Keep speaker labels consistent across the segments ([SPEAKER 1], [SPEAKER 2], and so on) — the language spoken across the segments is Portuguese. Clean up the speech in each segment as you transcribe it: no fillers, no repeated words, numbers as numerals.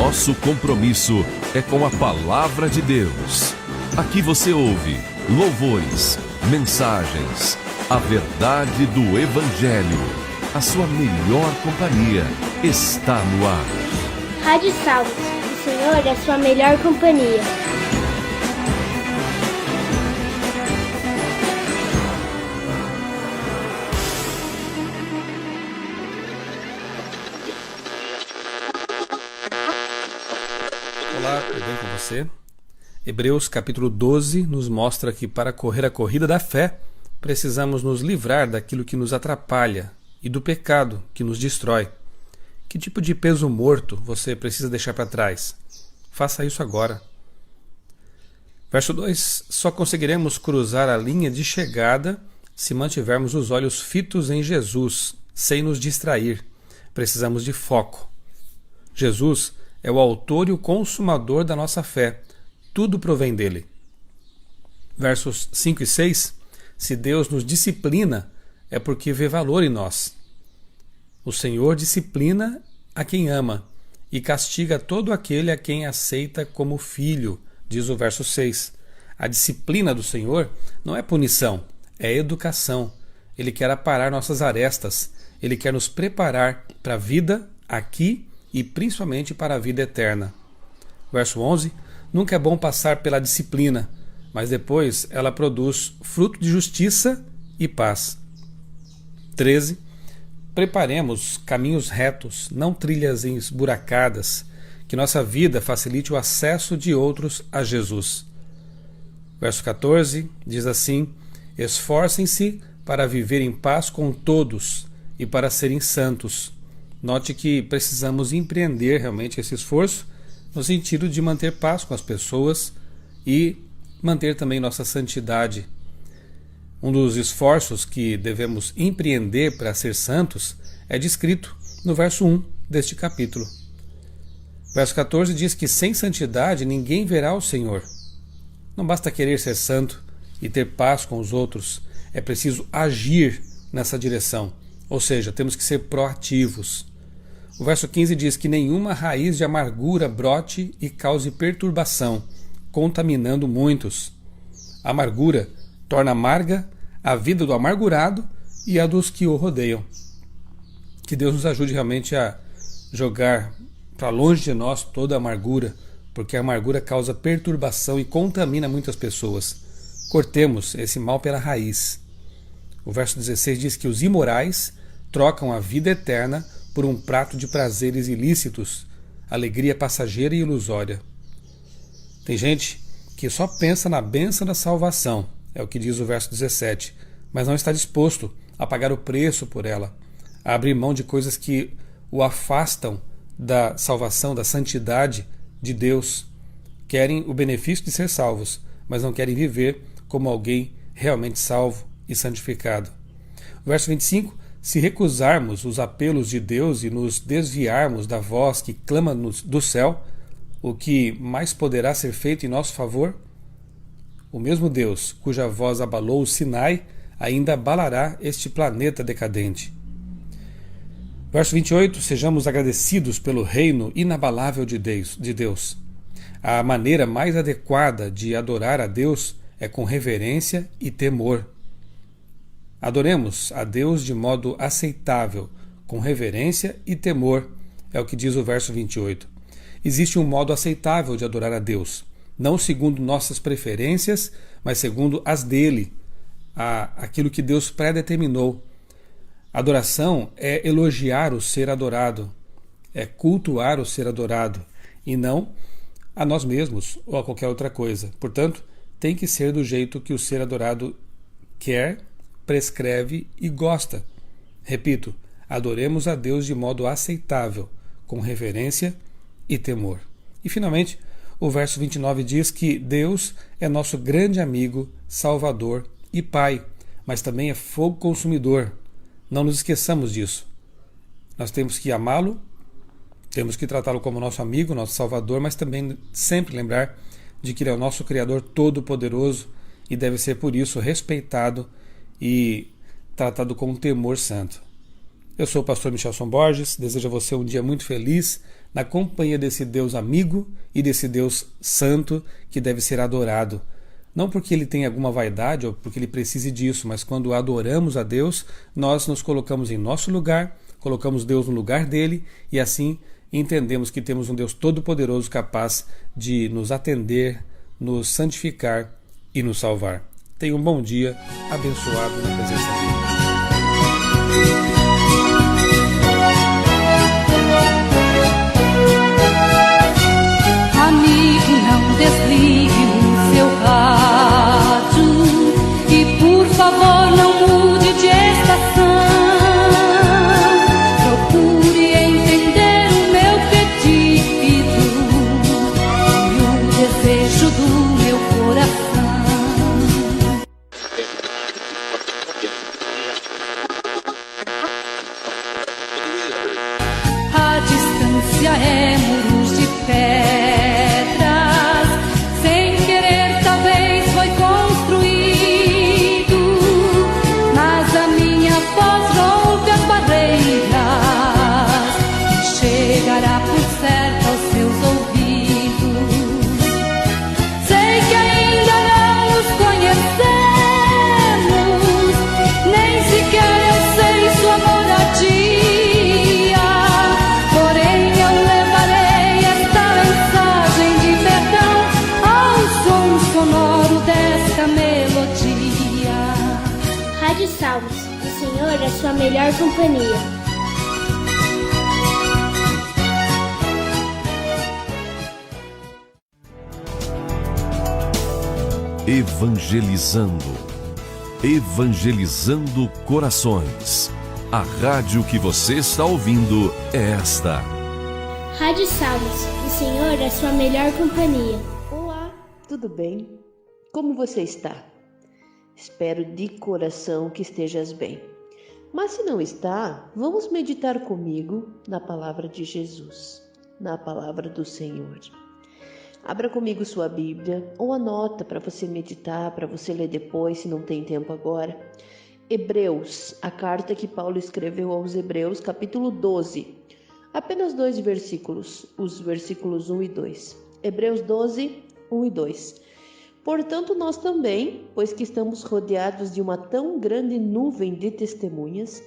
[SPEAKER 1] Nosso compromisso é com a Palavra de Deus. Aqui você ouve louvores, mensagens, a verdade do Evangelho. A sua melhor companhia está no ar.
[SPEAKER 2] Rádio Salmos, o Senhor é a sua melhor companhia.
[SPEAKER 3] Olá, tudo bem com você? Hebreus capítulo 12 nos mostra que para correr a corrida da fé, precisamos nos livrar daquilo que nos atrapalha e do pecado que nos destrói. Que tipo de peso morto você precisa deixar para trás? Faça isso agora. Verso 2: só conseguiremos cruzar a linha de chegada se mantivermos os olhos fitos em Jesus, sem nos distrair. Precisamos de foco. Jesus é o autor e o consumador da nossa fé. Tudo provém dele. Versos 5 e 6: se Deus nos disciplina, é porque vê valor em nós. O Senhor disciplina a quem ama e castiga todo aquele a quem aceita como filho, diz o verso 6. A disciplina do Senhor não é punição, é educação. Ele quer aparar nossas arestas, ele quer nos preparar para a vida aqui e principalmente para a vida eterna. Verso 11: nunca é bom passar pela disciplina, mas depois ela produz fruto de justiça e paz. 13: preparemos caminhos retos, não trilhas esburacadas, que nossa vida facilite o acesso de outros a Jesus. Verso 14 diz assim: esforcem-se para viver em paz com todos e para serem santos. Note que precisamos empreender realmente esse esforço no sentido de manter paz com as pessoas e manter também nossa santidade. Um dos esforços que devemos empreender para ser santos é descrito no verso 1 deste capítulo. Verso 14 diz que sem santidade ninguém verá o Senhor. Não basta querer ser santo e ter paz com os outros, é preciso agir nessa direção, ou seja, temos que ser proativos. O verso 15 diz que nenhuma raiz de amargura brote e cause perturbação, contaminando muitos. A amargura torna amarga a vida do amargurado e a dos que o rodeiam. Que Deus nos ajude realmente a jogar para longe de nós toda a amargura, porque a amargura causa perturbação e contamina muitas pessoas. Cortemos esse mal pela raiz. O verso 16 diz que os imorais trocam a vida eterna por um prato de prazeres ilícitos, alegria passageira e ilusória. Tem gente que só pensa na bênção da salvação, é o que diz o verso 17, mas não está disposto a pagar o preço por ela, a abrir mão de coisas que o afastam da salvação, da santidade de Deus. Querem o benefício de ser salvos, mas não querem viver como alguém realmente salvo e santificado. O verso 25: se recusarmos os apelos de Deus e nos desviarmos da voz que clama do céu, o que mais poderá ser feito em nosso favor? O mesmo Deus, cuja voz abalou o Sinai, ainda abalará este planeta decadente. Verso 28, sejamos agradecidos pelo reino inabalável de Deus. A maneira mais adequada de adorar a Deus é com reverência e temor. Adoremos a Deus de modo aceitável, com reverência e temor, é o que diz o verso 28. Existe um modo aceitável de adorar a Deus, não segundo nossas preferências, mas segundo as dele, aquilo que Deus predeterminou. Adoração é elogiar o ser adorado, é cultuar o ser adorado, e não a nós mesmos ou a qualquer outra coisa. Portanto, tem que ser do jeito que o ser adorado quer, prescreve e gosta. Repito, adoremos a Deus de modo aceitável, com reverência e temor. E finalmente, o verso 29 diz que Deus é nosso grande amigo, Salvador e Pai, mas também é fogo consumidor. Não nos esqueçamos disso. Nós temos que amá-lo, temos que tratá-lo como nosso amigo, nosso Salvador, mas também sempre lembrar de que Ele é o nosso Criador todo-poderoso e deve ser por isso respeitado e tratado com temor santo. Eu sou o pastor Michelson Borges, desejo a você um dia muito feliz na companhia desse Deus amigo e desse Deus santo que deve ser adorado. Não porque ele tem alguma vaidade ou porque ele precise disso, mas quando adoramos a Deus, nós nos colocamos em nosso lugar, colocamos Deus no lugar dele e assim entendemos que temos um Deus todo-poderoso capaz de nos atender, nos santificar e nos salvar. Tenha um bom dia, abençoado na presença dele.
[SPEAKER 4] Amigo, não desligue o seu rádio e por favor não mude de estação. Procure entender o meu pedido e o desejo do meu coração. A distância é muros de pedras, sem querer talvez foi construído, mas a minha voz rompe as barreiras e chegará por certo aos seus ouvidos. Sei que ainda não nos conhecemos, nem sequer eu sei sua moradia.
[SPEAKER 2] Rádio Salmos, o Senhor é sua melhor companhia.
[SPEAKER 1] Evangelizando corações. A rádio que você está ouvindo é esta.
[SPEAKER 2] Rádio Salmos, o Senhor é sua melhor companhia.
[SPEAKER 5] Olá, tudo bem? Como você está? Espero de coração que estejas bem. Mas se não está, vamos meditar comigo na palavra de Jesus, na palavra do Senhor. Abra comigo sua Bíblia ou anota para você meditar, para você ler depois, se não tem tempo agora. Hebreus, a carta que Paulo escreveu aos Hebreus, capítulo 12. Apenas 2 versículos, os versículos 1 e 2. Hebreus 12, 1 e 2. Portanto, nós também, pois que estamos rodeados de uma tão grande nuvem de testemunhas,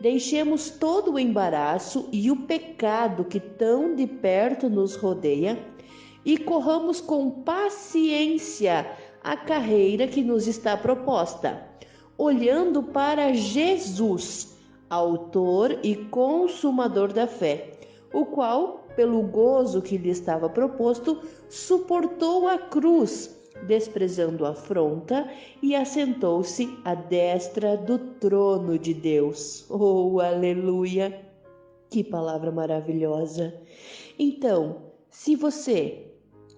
[SPEAKER 5] deixemos todo o embaraço e o pecado que tão de perto nos rodeia e corramos com paciência a carreira que nos está proposta, olhando para Jesus, autor e consumador da fé, o qual, pelo gozo que lhe estava proposto, suportou a cruz, desprezando a afronta, e assentou-se à destra do trono de Deus. Oh, aleluia! Que palavra maravilhosa! Então, se você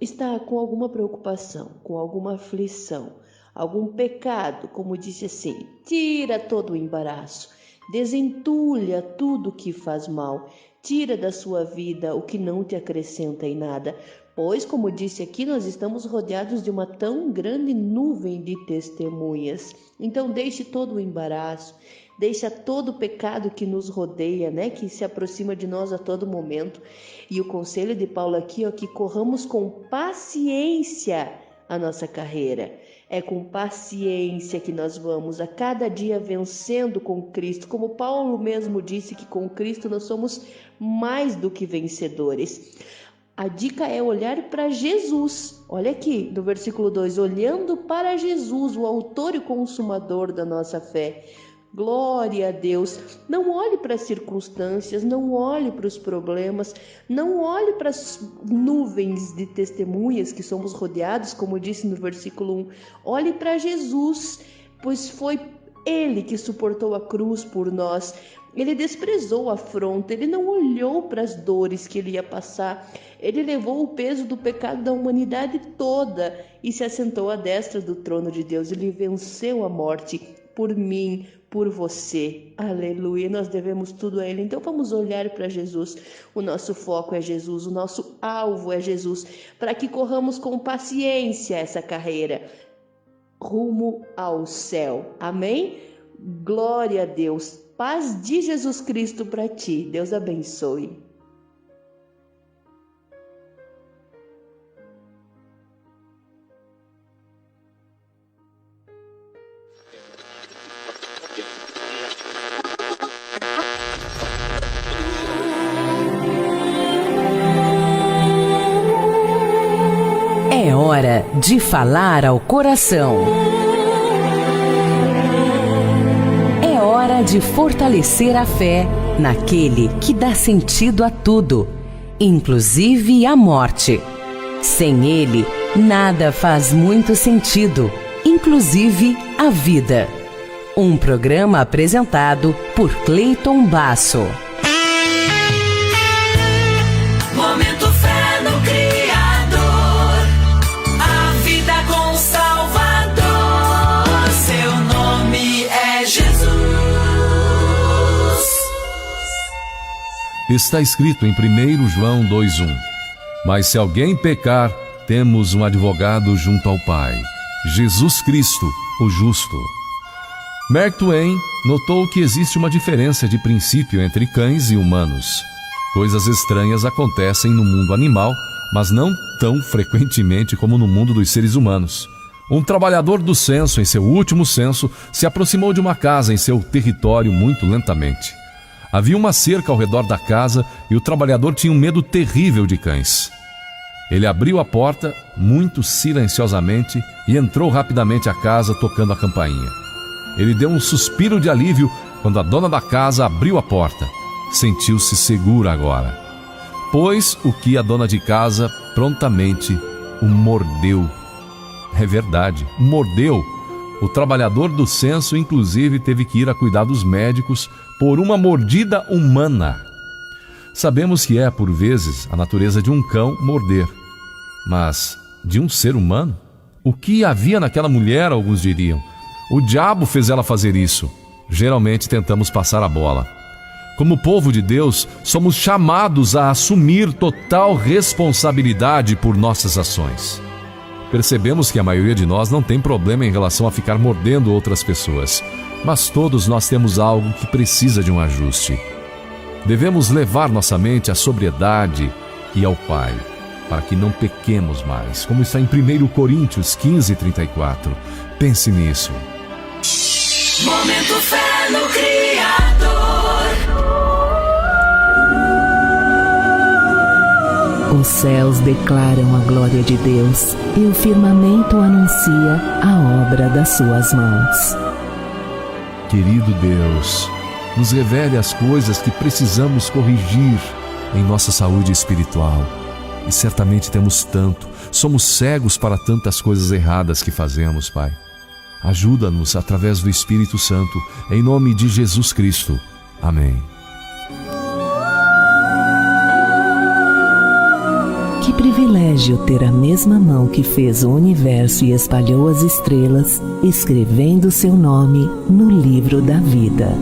[SPEAKER 5] está com alguma preocupação, com alguma aflição, algum pecado, como disse assim, tira todo o embaraço, desentulha tudo que faz mal, tira da sua vida o que não te acrescenta em nada, pois, como disse aqui, nós estamos rodeados de uma tão grande nuvem de testemunhas. Então, deixe todo o embaraço, deixa todo o pecado que nos rodeia, que se aproxima de nós a todo momento. E o conselho de Paulo aqui, que corramos com paciência a nossa carreira. É com paciência que nós vamos a cada dia vencendo com Cristo. Como Paulo mesmo disse que com Cristo nós somos mais do que vencedores. A dica é olhar para Jesus. Olha aqui, no versículo 2, olhando para Jesus, o autor e consumador da nossa fé. Glória a Deus. Não olhe para as circunstâncias, não olhe para os problemas, não olhe para as nuvens de testemunhas que somos rodeados, como disse no versículo 1. Olhe para Jesus, pois foi Ele que suportou a cruz por nós. Ele desprezou a afronta, ele não olhou para as dores que ele ia passar. Ele levou o peso do pecado da humanidade toda e se assentou à destra do trono de Deus. Ele venceu a morte por mim, por você. Aleluia, nós devemos tudo a Ele. Então vamos olhar para Jesus. O nosso foco é Jesus, o nosso alvo é Jesus, para que corramos com paciência essa carreira rumo ao céu. Amém? Glória a Deus. Paz de Jesus Cristo para ti. Deus abençoe.
[SPEAKER 6] hora de falar ao coração. É hora de fortalecer a fé naquele que dá sentido a tudo, inclusive a morte. Sem ele, nada faz muito sentido, inclusive a vida. Um programa apresentado por Cleiton Basso.
[SPEAKER 7] Momento fé no Criador, a vida com o Salvador, seu nome é Jesus.
[SPEAKER 1] Está escrito em 1 João 2,1: Mas se alguém pecar, temos um advogado junto ao Pai, Jesus Cristo, o justo. Mark Twain notou que existe uma diferença de princípio entre cães e humanos. Coisas estranhas acontecem no mundo animal, mas não tão frequentemente como no mundo dos seres humanos. Um trabalhador do censo, em seu último censo, se aproximou de uma casa em seu território muito lentamente. Havia uma cerca ao redor da casa e o trabalhador tinha um medo terrível de cães. Ele abriu a porta, muito silenciosamente, e entrou rapidamente à casa tocando a campainha. Ele deu um suspiro de alívio quando a dona da casa abriu a porta. Sentiu-se segura agora, pois o que a dona de casa prontamente o mordeu. É verdade, mordeu. O trabalhador do censo, inclusive, teve que ir a cuidar dos médicos por uma mordida humana. Sabemos que é, por vezes, a natureza de um cão morder, mas de um ser humano? O que havia naquela mulher, alguns diriam? O diabo fez ela fazer isso. Geralmente tentamos passar a bola. Como povo de Deus, somos chamados a assumir total responsabilidade por nossas ações. Percebemos que a maioria de nós não tem problema em relação a ficar mordendo outras pessoas, mas todos nós temos algo que precisa de um ajuste. Devemos levar nossa mente à sobriedade e ao Pai, para que não pequemos mais, como está em 1 Coríntios 15:34. Pense nisso.
[SPEAKER 7] Momento fé no Criador.
[SPEAKER 8] Os céus declaram a glória de Deus e o firmamento anuncia a obra das suas mãos.
[SPEAKER 1] Querido Deus, nos revele as coisas que precisamos corrigir em nossa saúde espiritual. E certamente temos tanto, somos cegos para tantas coisas erradas que fazemos, Pai. Ajuda-nos através do Espírito Santo, em nome de Jesus Cristo. Amém.
[SPEAKER 8] Que privilégio ter a mesma mão que fez o universo e espalhou as estrelas, escrevendo seu nome no livro da vida.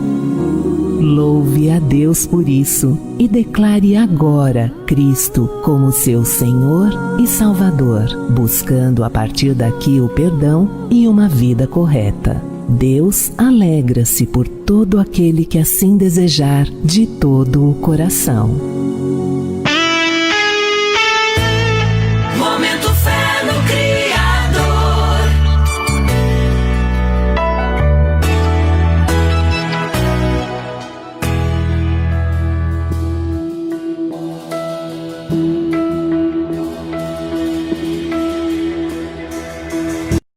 [SPEAKER 8] Louve a Deus por isso e declare agora Cristo como seu Senhor e Salvador, buscando a partir daqui o perdão e uma vida correta. Deus alegra-se por todo aquele que assim desejar de todo o coração.